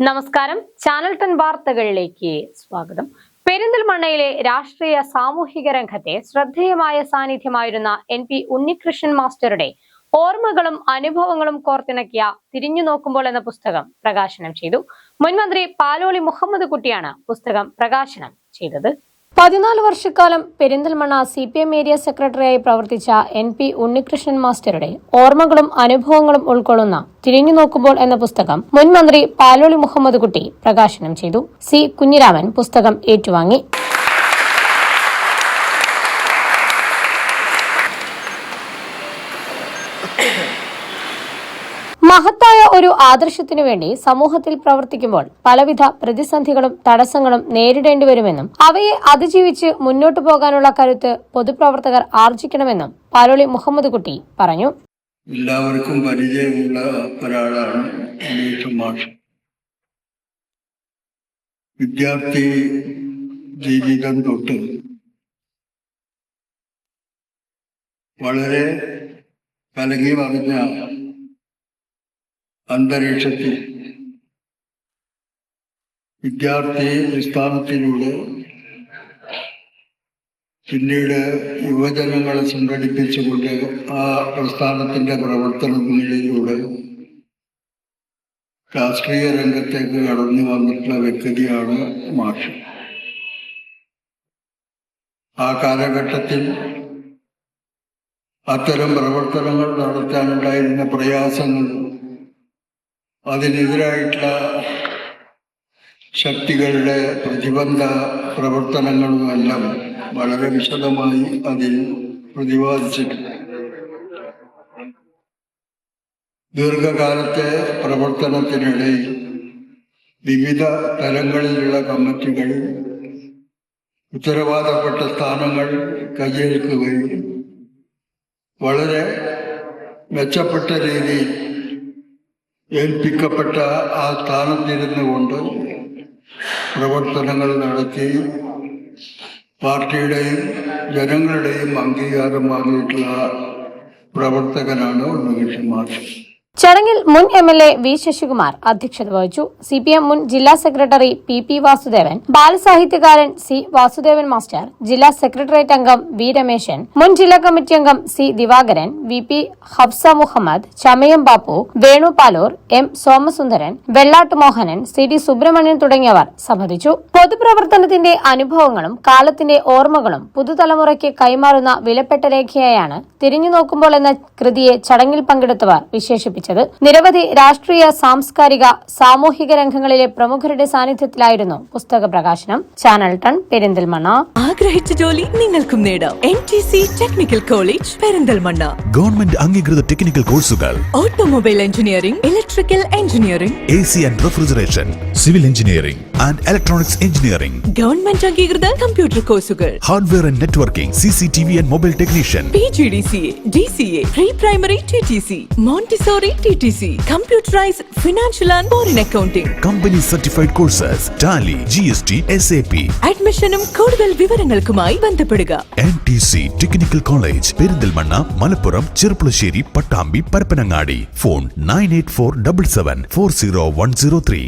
നമസ്കാരം, ചാനൽ 10 വാർത്തകളിലേക്ക് സ്വാഗതം. പെരിന്തൽമണ്ണയിലെ രാഷ്ട്രീയ സാമൂഹിക രംഗത്തെ ശ്രദ്ധേയമായ സാന്നിധ്യമായിരുന്ന NP ഉണ്ണികൃഷ്ണൻ മാസ്റ്ററുടെ ഓർമ്മകളും അനുഭവങ്ങളും കോർത്തിണക്കിയ തിരിഞ്ഞു നോക്കുമ്പോൾ എന്ന പുസ്തകം പ്രകാശനം ചെയ്തു. മുൻമന്ത്രി പാലോളി മുഹമ്മദ് കുട്ടിയാണ് പുസ്തകം പ്രകാശനം ചെയ്തത്. 14 വർഷക്കാലം പെരിന്തൽമണ്ണ CPM ഏരിയ സെക്രട്ടറിയായി പ്രവർത്തിച്ച NP ഉണ്ണികൃഷ്ണൻ മാസ്റ്ററുടെ ഓർമ്മകളും അനുഭവങ്ങളും ഉൾക്കൊള്ളുന്ന തിരിഞ്ഞു നോക്കുമ്പോൾ എന്ന പുസ്തകം മുൻമന്ത്രി പാലോളി മുഹമ്മദ് കുട്ടി പ്രകാശനം ചെയ്തു. C. കുഞ്ഞിരാമൻ പുസ്തകം ഏറ്റുവാങ്ങി. മഹത്തായ ഒരു ആദർശത്തിനു വേണ്ടി സമൂഹത്തിൽ പ്രവർത്തിക്കുമ്പോൾ പലവിധ പ്രതിസന്ധികളും തടസ്സങ്ങളും നേരിടേണ്ടി വരുമെന്നും അവയെ അതിജീവിച്ച് മുന്നോട്ടു പോകാനുള്ള കരുത്ത് പൊതുപ്രവർത്തകർ ആർജിക്കണമെന്നും പാലോളി മുഹമ്മദ് കുട്ടി പറഞ്ഞു. എല്ലാവർക്കും പരിചയമുള്ള ഒരാളാണ് മാഷ്. വിദ്യാർത്ഥി ജീവിതം തൊട്ട് വളരെ കലങ്ങി മറിഞ്ഞ അന്തരീക്ഷത്തിൽ വിദ്യാർത്ഥി പ്രസ്ഥാനത്തിലൂടെ പിന്നീട് യുവജനങ്ങളെ സംഘടിപ്പിച്ചുകൊണ്ട് ആ പ്രസ്ഥാനത്തിന്റെ പ്രവർത്തനങ്ങളിലൂടെ രാഷ്ട്രീയ രംഗത്തേക്ക് കടന്നു വന്നിട്ടുള്ള വ്യക്തിയാണ് മാഷ്. ആ കാലഘട്ടത്തിൽ അത്തരം പ്രവർത്തനങ്ങൾ നടത്താനുണ്ടായിരുന്ന പ്രയാസങ്ങൾ, അതിനെതിരായിട്ടുള്ള ശക്തികളുടെ പ്രതിബന്ധ പ്രവർത്തനങ്ങളുമെല്ലാം വളരെ വിശദമായി അതിൽ പ്രതിപാദിച്ചിട്ടുണ്ട്. ദീർഘകാലത്തെ പ്രവർത്തനത്തിനിടയിൽ വിവിധ തലങ്ങളിലുള്ള കമ്മിറ്റികൾ ഉത്തരവാദപ്പെട്ട സ്ഥാനങ്ങൾ കൈയേൽക്കുകയും വളരെ മെച്ചപ്പെട്ട രീതിയിൽ ഏൽപ്പിക്കപ്പെട്ട ആ സ്ഥാനത്തിരുന്നു കൊണ്ട് പ്രവർത്തനങ്ങൾ നടത്തി പാർട്ടിയുടെയും ജനങ്ങളുടെയും അംഗീകാരം വാങ്ങിയിട്ടുള്ള പ്രവർത്തകനാണ് ഉണ്ണികൃഷ്ണൻ മാസ്റ്റർ. ചടങ്ങിൽ മുൻ MLA V. ശശികുമാർ അധ്യക്ഷത വഹിച്ചു. CPM മുൻ ജില്ലാ സെക്രട്ടറി PP വാസുദേവൻ, ബാലസാഹിത്യകാരൻ C. വാസുദേവൻ മാസ്റ്റർ, ജില്ലാ സെക്രട്ടേറിയറ്റ് അംഗം V. രമേശൻ, മുൻ ജില്ലാ കമ്മിറ്റി അംഗം C. ദിവാകരൻ, VP ഹഫ്സ മുഹമ്മദ്, ചമയം ബാപ്പു, വേണു പാലൂർ, M. സോമസുന്ദരൻ, വെള്ളാട്ട് മോഹനൻ, CD. സുബ്രഹ്മണ്യൻ തുടങ്ങിയവർ സംബന്ധിച്ചു. പൊതുപ്രവർത്തനത്തിന്റെ അനുഭവങ്ങളും കാലത്തിന്റെ ഓർമ്മകളും പുതുതലമുറയ്ക്ക് കൈമാറുന്ന വിലപ്പെട്ട രേഖയായാണ് തിരിഞ്ഞു നോക്കുമ്പോൾ എന്ന കൃതിയെ ചടങ്ങിൽ പങ്കെടുത്തവർ വിശേഷിപ്പിച്ചു. നിരവധി രാഷ്ട്രീയ, സാംസ്കാരിക, സാമൂഹിക രംഗങ്ങളിലെ പ്രമുഖരുടെ സാന്നിധ്യത്തിലായിരുന്നു പുസ്തക പ്രകാശനം. ചാനൽ 10 പെരിന്തൽമണ്ണ. ആഗ്രഹിച്ച ജോലി നിങ്ങൾക്കും നേടാം. NTC technical college Perinthalmanna. Government അംഗീകൃത ടെക്നിക്കൽ കോഴ്സുകൾ: automobile engineering, electrical engineering, AC and refrigeration, civil engineering and electronics engineering. Government അംഗീകൃത കമ്പ്യൂട്ടർ കോഴ്സുകൾ: hardware and networking, CCTV and mobile technician, PGDCA, DCA, pre primary TTC, Montessori TTC, computerized financial and foreign accounting. company certified courses, Tally, GST, SAP. അഡ്മിഷനും കൂടുതൽ വിവരങ്ങൾക്കുമായി ബന്ധപ്പെടുക. NTC technical college Perinthalmanna, Malappuram, Cherpulassery, Pattambi, Parappanangadi. Phone 9847740103.